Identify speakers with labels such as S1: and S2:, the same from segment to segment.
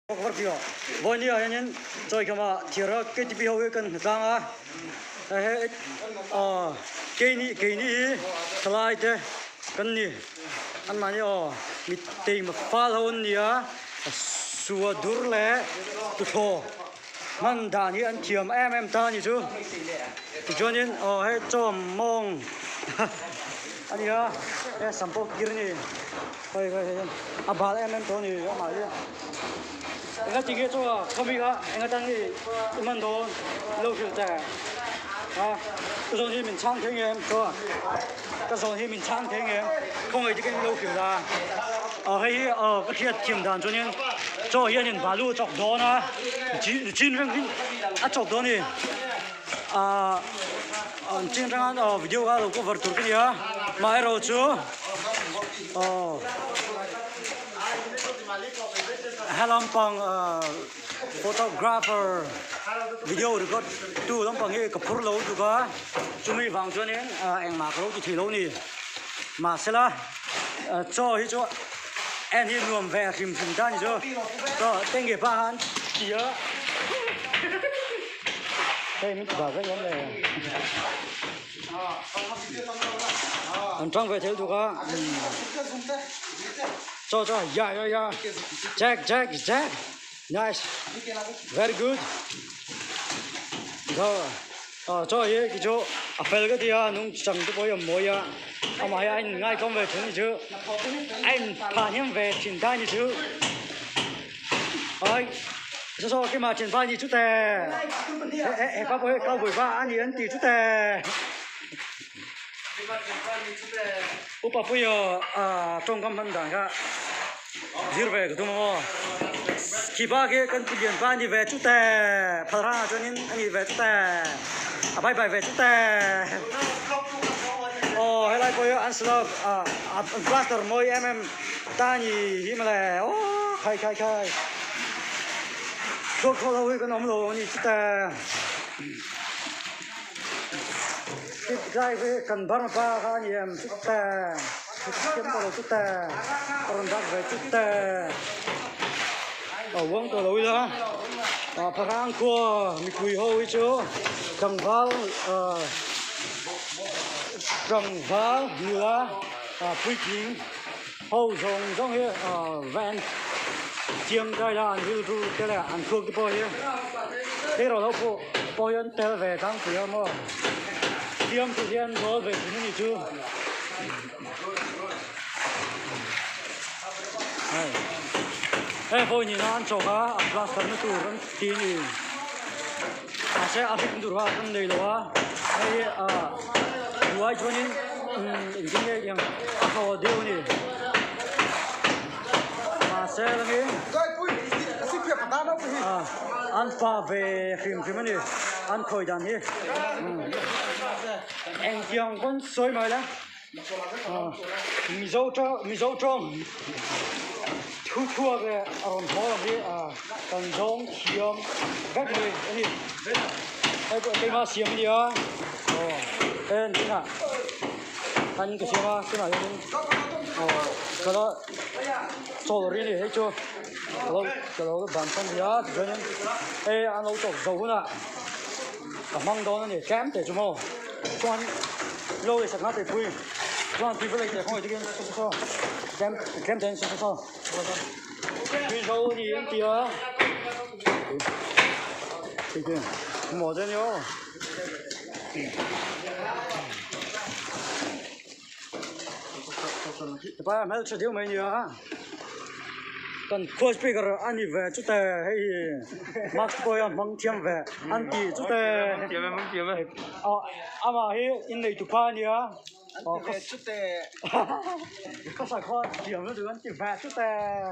S1: Warpio. Vonia and Joyama, Tira, Kitty kan Tanga, Kani, Slide, Kani, and Manio, Mitim Falonia, Suadurle, to show. Mandani and Tiam Tani too. To join in or head Tom Mong. And yeah, some folk Girni. About Tony, Nga tige to kami ga nga tang ni man do lo fiu ta cái dòng hi mình chang thế em to cái dòng hi mình chang thế em không ai cái lo fiu da hay cái kia tiệm đàn cho nên cho hiện nhìn ba lu chọc đó na chín răng chọc đó nè trên trang video ga lo có vật tur cái ya mai rồi chú Halampang photographer video được tu lampang he kapur lo tu ka chumi wang chuan en eng mak lo ti thi lo ni ma sela cho hi cho en hi nuam ve khim dan cho to teng ge pa han tia đây mình bảo cái vấn đề anh trong về thế tu ka cho yeah Jack nice very good cho ye cái chỗ apple cái dia nung chẳng tu boy moya ama ya anh ngay công về thế chứ anh phản hiểm về trình đại như chứ ơi cho cái mà trình phản như chút tè các boy cao buổi ba anh yên tí chút tè Upa puyo trong kam han dang ka zir ve tu mo kiba ke kan pian ba ni ve chu te phara cho nên ani ve te bye bye ve chu te hay lại puyo answer plaster moi ta ni himale khai cho lo cái nom lo ni chu te cái cần bán ba cái gì em chút ta kiếm bao chút ta còn đặt về chút ta ở vòngตัวlối đó phá răng cua mi cùi hôi chứ trồng váo nửa phi kín hậu rồng giống như ven chiêng đây là như tu cái là ăn cua cái bò như thế rồi nó bò yên té về căng cửa mà tiêm thời gian có về cái gì chưa? Hey, nhìn nó ăn chó cá, plaster nó tủ vẫn tí gì? Sẽ áp dụng tủ hoa trong đây đó. Hey, đuôi cho nên cái này yang khó điều này. Mà sẽ là cái ăn pha về phim này, ăn khởi đàn nhỉ? Anh giang con soi mày lá, mi dâu trong, thua cái ông thua là cái cần giống xiêm, các người cái mà xiêm đi á, tên thế nào, anh cái xiêm à, cái nào cái đó, số rồi này hết chưa? cái bản thân gì á, cho nên, anh lâu chọc dầu hơn à, măng đó này kém để cho mò. Con lâu để sẵn nát để phui con phui với lại để không phải cái so kém đến so phui lâu thì em tía thì kia mỏ ra nhớ ba mấy chuyện thiếu mấy nhiều á cần khôi speaker anh về chút tè hay max boy măng thiam về anh thì chút tè về ama he in này tụi pa nhá về chút tè có phải con thiam nó được anh thì về chút tè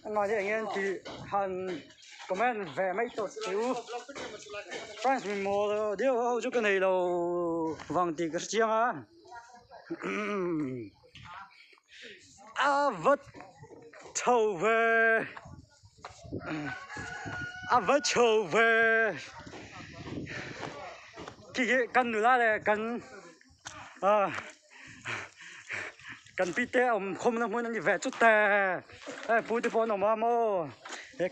S1: anh nói với anh em thì hắn comment về mấy tổ xíu France mình mua điều chút cái này là vàng thì cái chiang á vật trâu về cái cần nữa là cần กันปีเตอมคมน้ำมันนั่นแหวจุดแต่พูดที่พอหน่อมาโม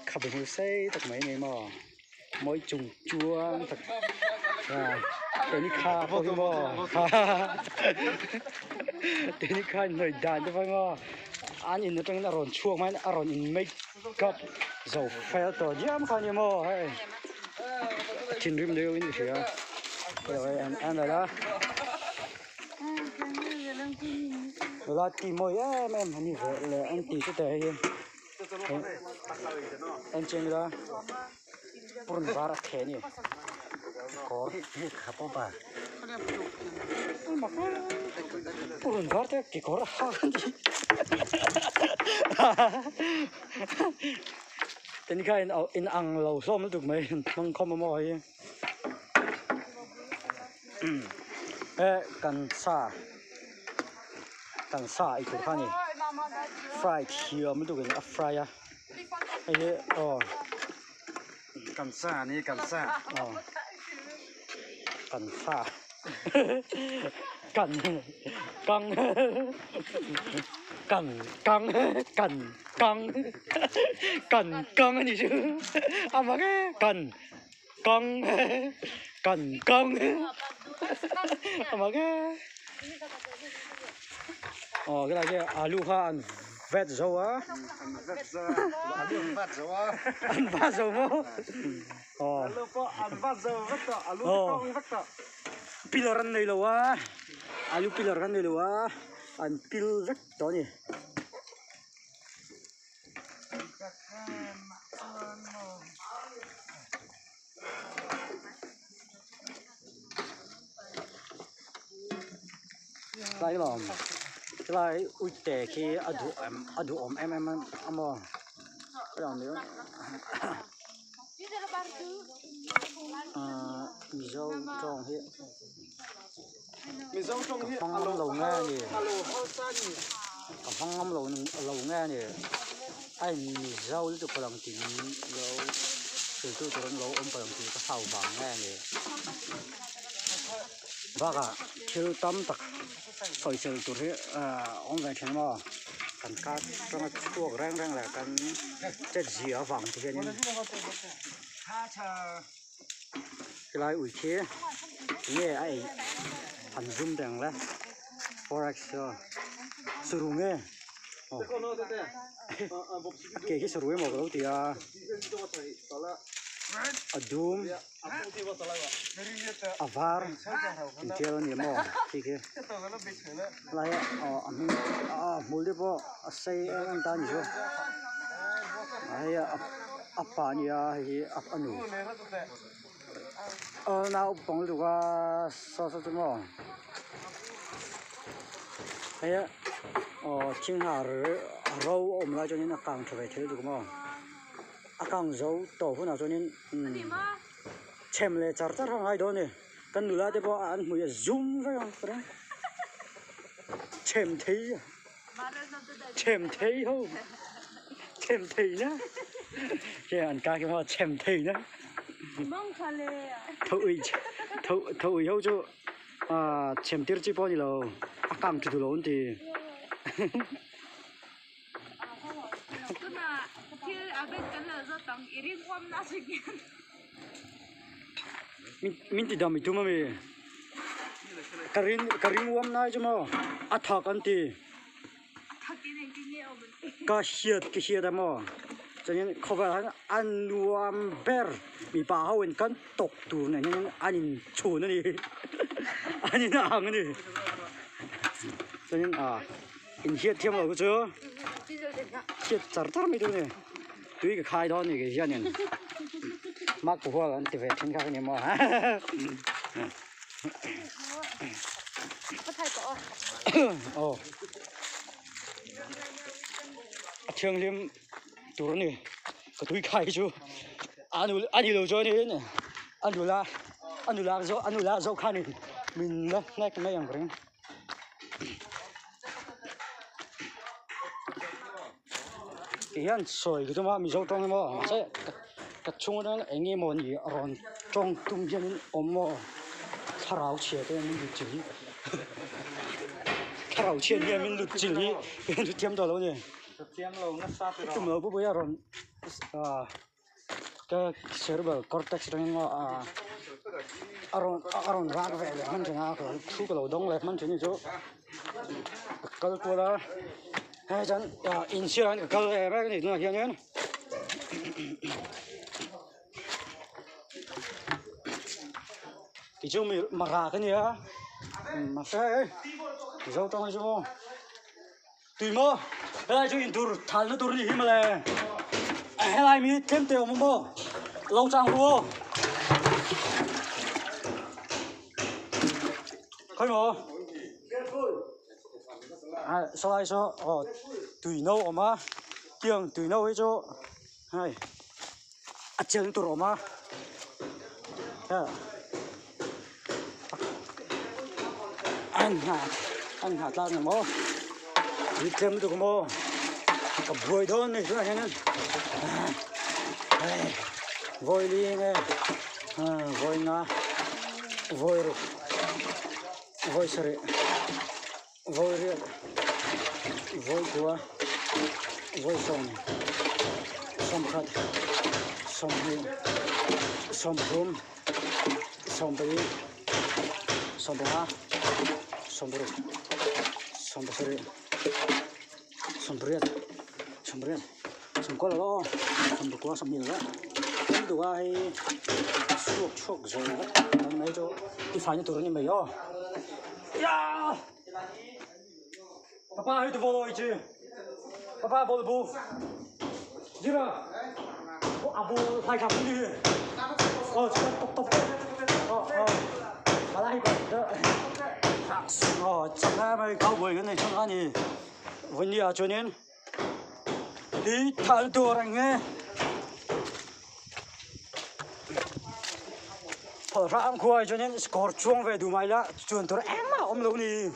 S1: ขับไปหัวเซ่ตักไหมไงมอมอยจุ่มจัวตักเดี๋ยวนี้ข้าพอที่มอเดี๋ยวนี้ข้าหน่อยด่านที่พอมออันอินนั่นเป็นอารมณ์ช่วงมันอารมณ์อินไม่กับโซ่ไฟต่อเยี่ยมกันยังมอทิ้งริมเดียวนี่เสียเดี๋ยวอันไหนละเวลาตีมวยแม่มันนี่เลยอันตีก็แต่ยังอันเจงละปุ่นบาร์แค่นี้ขอขับป่ะปุ่นบาร์แต่กี่ขอห้ากันดิแต่นี่ก็อินอังเราซ้อมแล้วถูกไหมมันคอมมาหมอยกันซ่าอีกตัวข้างนี้ฟรายเทียมมันถูกกันฟรายอะไอ้เหี้ยกันซ่านี่กันซ่ากันซ่ากันกังอันนี้ชื่อเอามาแค่กันเอามาแค่cái này kia alu ha ăn vẹt dầu á ăn vẹt dầu mô alu po ăn vẹt dầu vẹt ta alu po vẹt ta pilaran này lâu á alu pilaran này lâu á ăn pil vẹt đó nhỉ lại lòng lại ui tệ khi adu om em amo cái đó nữa mì dâu trong hiện phong ngâm lầu nghe nhỉ phong ngâm lầu nghe nhỉ ai mì dâu lúc có lòng tiếng dâu từ từ từ lầu ôm có lòng tiếng có sầu vàng nghe nhỉ và cả chiều tắm tắc khỏi chiều tụi thế ông về chén mò cần cắt cho nó chuộc rang là cần chết dìa vàng thì cái này cái này ủi chế nghe ai hành zoom đằng lá forex sử dụng nghe cái sử dụng mà cái thì adum avar intel ni mo ठीक है lai amin mulde bo asai an ta ni jo ai apa ni hi anu now pong lu ga so mo ai ching ha rau om la cho nên càng trở về thế được không càng dấu tổ hôm nào cho nên chém lên chặt chặt hàng hai đó nè cần nửa thì bỏ ăn mùi zoom phải không phải chém thấy không chém thấy nhá cái ăn cá cái họ chém thấy nhá thôi yêu cho chém tiêu chỉ bao nhiêu lâu càng chụp lâu thì min ti dami tuma me karin wam nai jama athak anti ka hiat mo chanin khoba anuam ber mi pa hawen kan tok tu na ni anin chun ni anin ang ni chanin in hiat thiam lo chu hiat char mi tu ne tui ka khai đó ni ke hian nen mắc của hoa thì về trên các nhà ha có thay cỏ trường liêm tủ này có túi khai chứ anh đi đâu cho nên nè anh đủ la dâu khai này mình nó ngay cái mấy em vậy hiện soi cái mà mình dâu trong cái mà sẽ cái chung đó anh em muốn gì rồi trong tung chân ôm mò tháo chia cái mình được chữ rau chen ye min lut chil hi pen tiam do lo ni tiam lo na sa pe tum lo bu ya ron ka cerebral cortex ring ngo aron rag ve le man chana ko thu ko lo dong le man chani jo kal ko la ha chan in sian kal e ba ni na hian yen ki chu mi ma ra ka ni a ma fe zo tong jo tùy mơ đây chú in tur thal nó tur đi mà lệ hay lại mi thêm tiêu mơ lâu trang luôn khơi mơ sau này cho tùy nâu mà kiêng tùy nâu ấy cho hay chân tur mà anh hạt ra nè mơ đi thêm được mơ cái vội đó này thế này vội đi nghe vội na vội rồi vội sợi vội riết vội quá vội sông khát sông hiền sông thơm sông bể sông bá sông bể sông bể sông bể sông có là lo sông bể quá sông nhiều đó cái đồ ai chuộc rồi đó mấy chỗ đi phải như tụi nó mày đó ya papa hơi tụi voi chứ papa voi bu gì đó bu hai cặp đi top mà lại đó chẳng ai mày cao bồi cái này chẳng ai nhỉ vấn đề cho nên đi thằng tua anh nghe thở ra ăn khoai cho nên score chuông về đủ mày là chuẩn tôi em mà ông lâu đi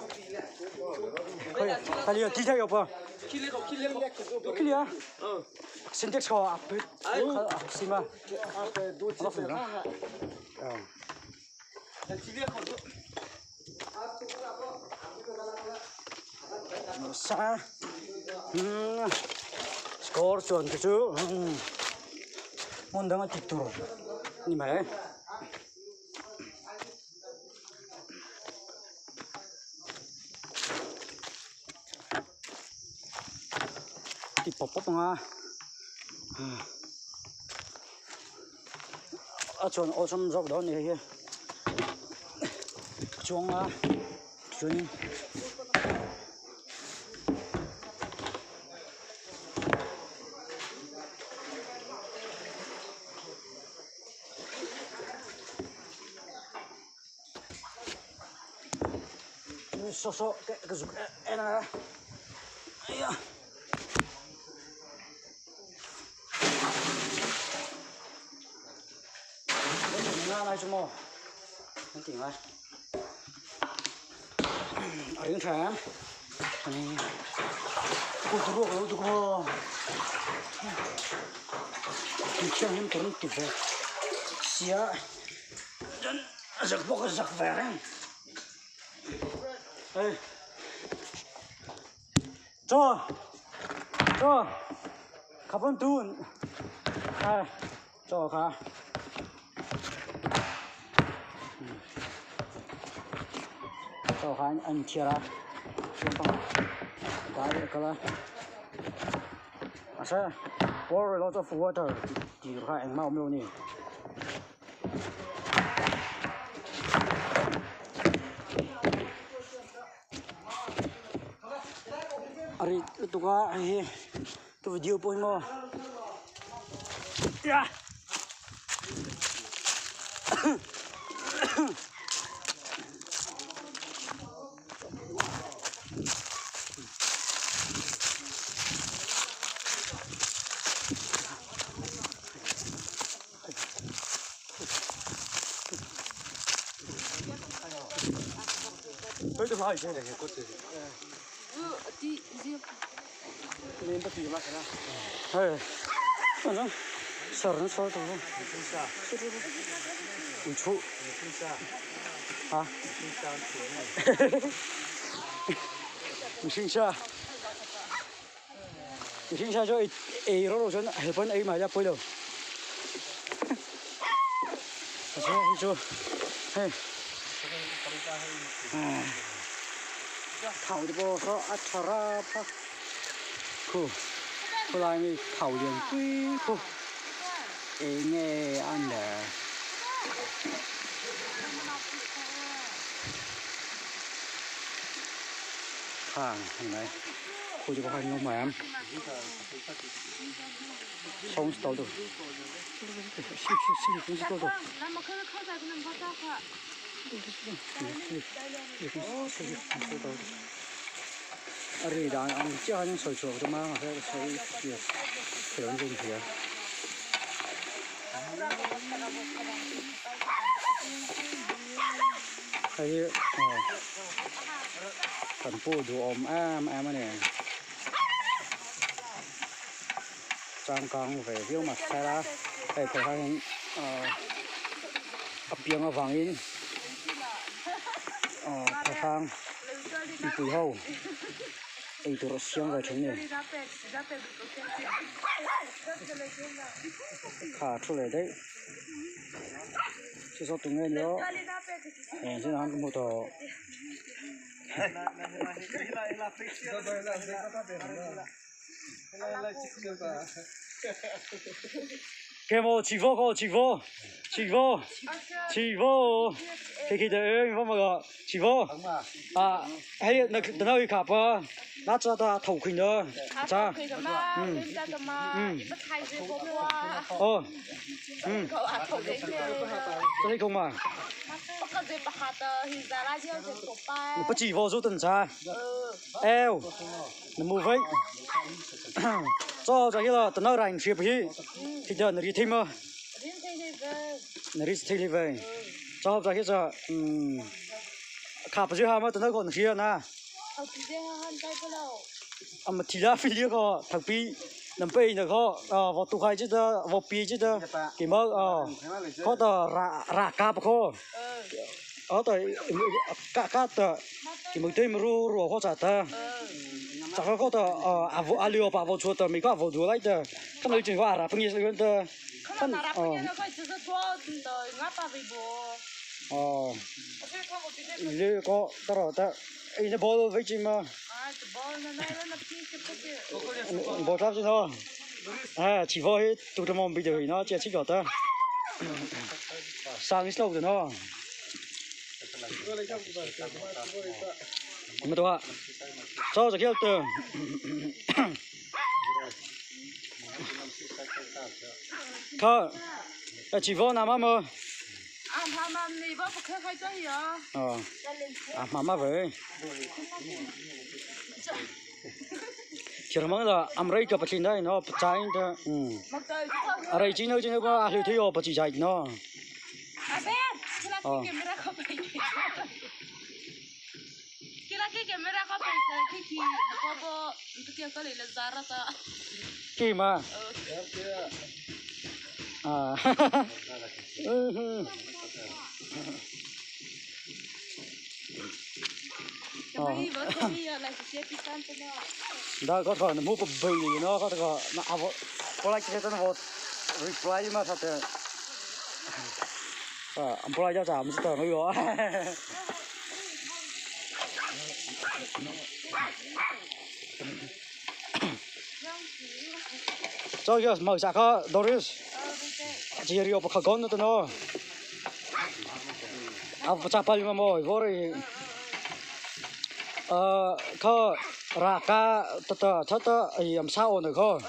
S1: cái gì tí theo không kia xin tiếc cho áp xin mà nó phải đó sa score chuẩn cái chứ môn đó là kịch tur như vậy kịch pop mà chuẩn ở trong dọc đó này chuông chuẩn so cái dục này ai à nó này chúng mò nó tỉnh lại ở những tháng này cô tu ruộng lâu tu co chuyện em tuấn kịp về xía dân giặc bốc giặc về đấy ê cho 가본 돈 저 가 저 가 anh chia ra xem không cái này cái là à sao pour a lot of water chỉ được hai anh mau miêu nè Ari itu ka tu video po mo. Ya. Tôi được hỏi cái này có gì? Đi gì? Nên bắt tìm lại cái nào? Hey, nó sợ nó sợ tôi. Ủa chú. Hả? 你听一下，你听一下，就肉真很分 A 嘛，要背了。我说你说，嘿，哎，考的不说阿查拉吧，酷，后来你考练对酷，nghe ăn的。hàng này khu vực hành nông mềm sống tàu được ở đây ăn chưa ăn sôi chuột cho má mà phải sôi kiểu gì gì thấy phần phụ đủ ôm em này trang con về viêu mặt xe ra đây có hai biếng ở vàng in có sang đi cùi hâu đây tụi nó xiên vào chúng này thả出来đấy chỉ số tụi người nữa chứ nó ăn một tổ cái mồ chỉ vô cái đấy không mà chỉ vô hay là nó đi khắp nó cho ta thầu khinh nữa cha đây không mà bắt chỉ vô số tuần cha eo nó mua vậy cho cái là tao nói rằng chuyện gì thì giờ nó đi thêm mà nó đi thêm về cho cái giờ khắp dưới ham mà tao nói còn kia nè mà thì ra phi có thằng phi nằm phi nó có vào tụ khai chứ đó vào phi chứ đó thì mà có tờ ra cáp có ở tới cả tờ thì mình thấy mà ru có trả tờ chắc có tờ alio bảo vào chuột tờ mình có vào chuột lại tờ không nói chuyện có ra phong nhiên tờ không liệu có tờ tờ nó bỏ với chim mà bỏ ra chứ thôi chỉ voi tụi nó mong bây giờ nó chỉ thích ta sang cái lâu rồi nó mà tôi cho cái từ thôi chỉ voi nào mà mama vậy chỉ mong là America cái bạch này nó trái đó ở đây chỉ nói có hiểu thiếu bạch trái nó kì mà đó có thể mua bự nó có thể nó có lại cái nó reply mà thật reply cho giảm một tờ nó rồi cho cái màu sắc đó Doris chỉ riêng một con nữa nó chả bao nhiêu mồi vô rồi có ra cá thật làm sao nữa có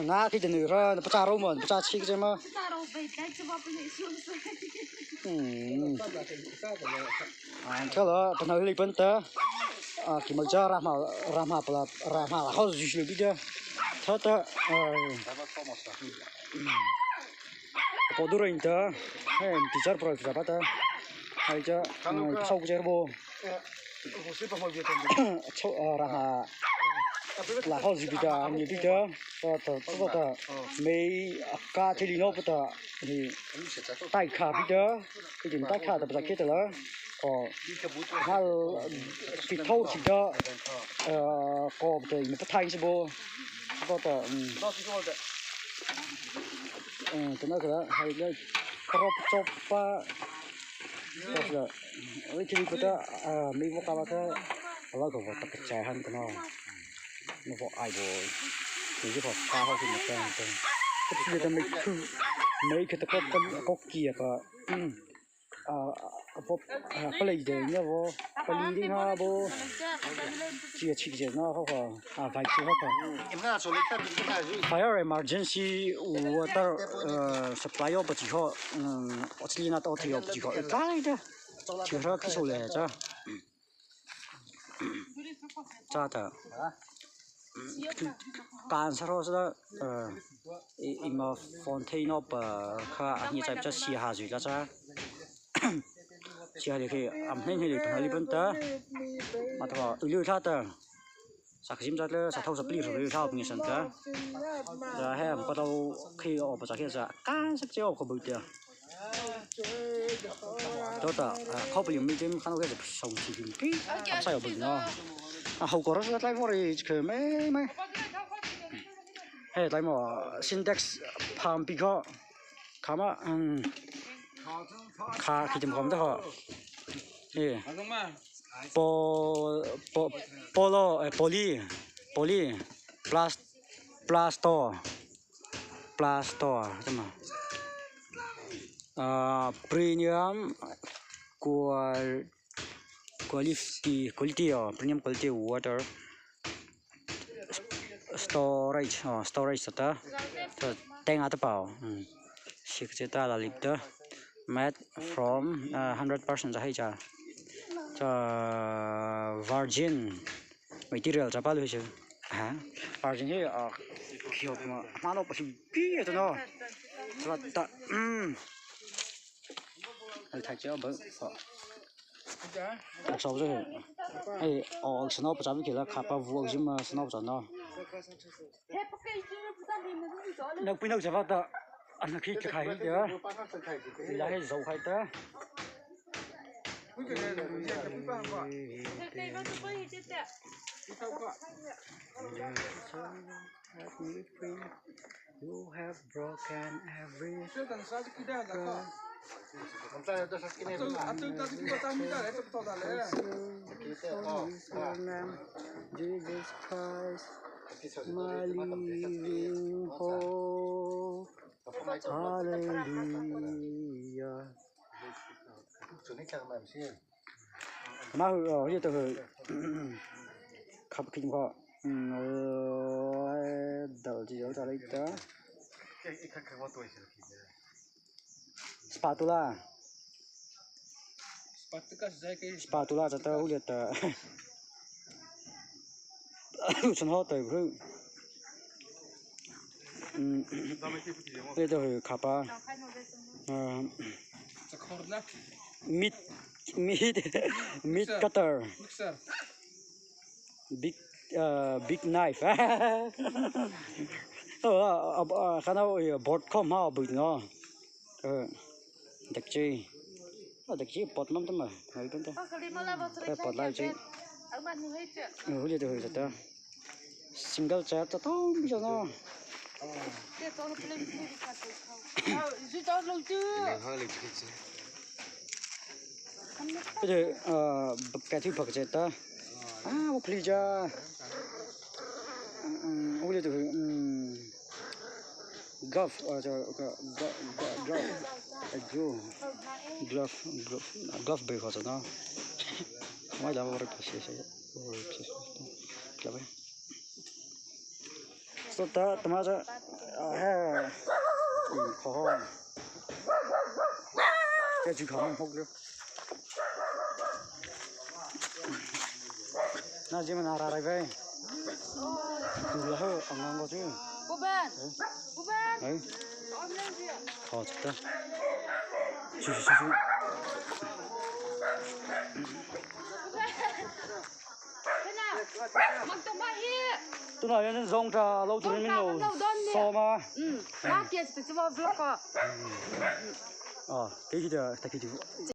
S1: na cái chuyện nữa nó chả rôm nó chả chi cái mà cái đó tao nói lấy bánh tơ cái mà cho ra mà là khó gì được bây giờ thật có đôi tơ hay teacher pro cái gì đó hay cho sau cái bộ ra là khó gì bây giờ nhiều bây giờ tao mấy cá thì nó bây giờ thì tay khá bây giờ cái chuyện tay khá là bây giờ cái đó ก็ถ้าปิดเท่าที่ก็ก็จะมีประธานใช่บ่ก็จะตัวนั้นก็ให้ได้ครบจบป่ะก็จะที่นี่ก็จะมีพวกอะไรก็เราก็ว่าตัดใจหันกันเนาะไม่พอไอ้บ่นี่ก็พอข้าวเขาขึ้นมาแกงก็จะไม่คือตะกบกันก็เกี่ยก็พบปลีเดียวเนี่ยบ่ปลีนี่ฮะบ่เจียชิกเจนะเขาก็ไฟชิเขาก็ fire emergency water supply อบ่จิเขาออกลีนาตอที่อบ่จิเขาตายเด้อชิเราคือโซเลจ้ะจ้าแต่การสร้างอีมาฟอนเทนอปค่ะอันนี้จะเสียหายแล้วจ้ะเสียเลยคือไม่ให้เลยพาลิบันเตอร์มาตัวเรื่องท่าเตอร์สักสิมจัดเลยสักเท่าสักปีหรือเท่าเป็นสันเตอร์จะให้ผมก็ต้องขี่ออกไปจากที่จะการสักเจ้าเขาบุกเดียวตัวต่อเขาไปยังไม่ถึงขั้นว่าจะส่งสิ่งที่ใส่ออกไปเนาะเขาก็รู้สึกได้ว่าคือไม่เฮ้ยได้หมด syntax พามปีก็คำว่าขาคิดถึงผมได้เหรอนี่โปลีพลาสโตใช่ไหมpremium quality premium quality water storage ตะแต่งอัตเปล่า6 la liter made from 100% จะให้จะvirgin material จะป่ะเลยใช่ฮะ virgin ที่เขียวมาเราไปปีตัวเนาะสวัสดีไทยเจ้าเบิ้งก็ชอบเลยไอ้ออกสนอประจำวิกิแล้วขับไปวัวจิมาสนอประจำเนาะนักปีนักจะว่าแต่อันนั้นคิดจะขายเยอะอยากให้ส่งใครเต้You have broken every Jesus Christ, my living hope. Hallelujah. Mà như từ khắp kinh có đầu chỉ dấu cho lấy đó. Spatula cho tao liệt chân hót tới rồi bây giờ khắp meat cutter big knife khá nào bột không hao bự nó đặc chi bột lắm tấm mà hay tấm ta bột lại chi bây giờ rồi ta single chat ta không bây giờ nó bây giờ cái thứ bậc chết ta một ly cha bây giờ rồi glove big house no mai da vor pasi clave so ta tamaja ha ho cái chuyện không học được na gì mà nara rồi vậy là hơi ăn ngon quá chứ
S2: Bố Ben
S1: đấy khó chết ta chú tôi nói nên rong trà lâu tuổi mình lâu so mà
S2: Ba kia thì vào vlog à
S1: cái gì đó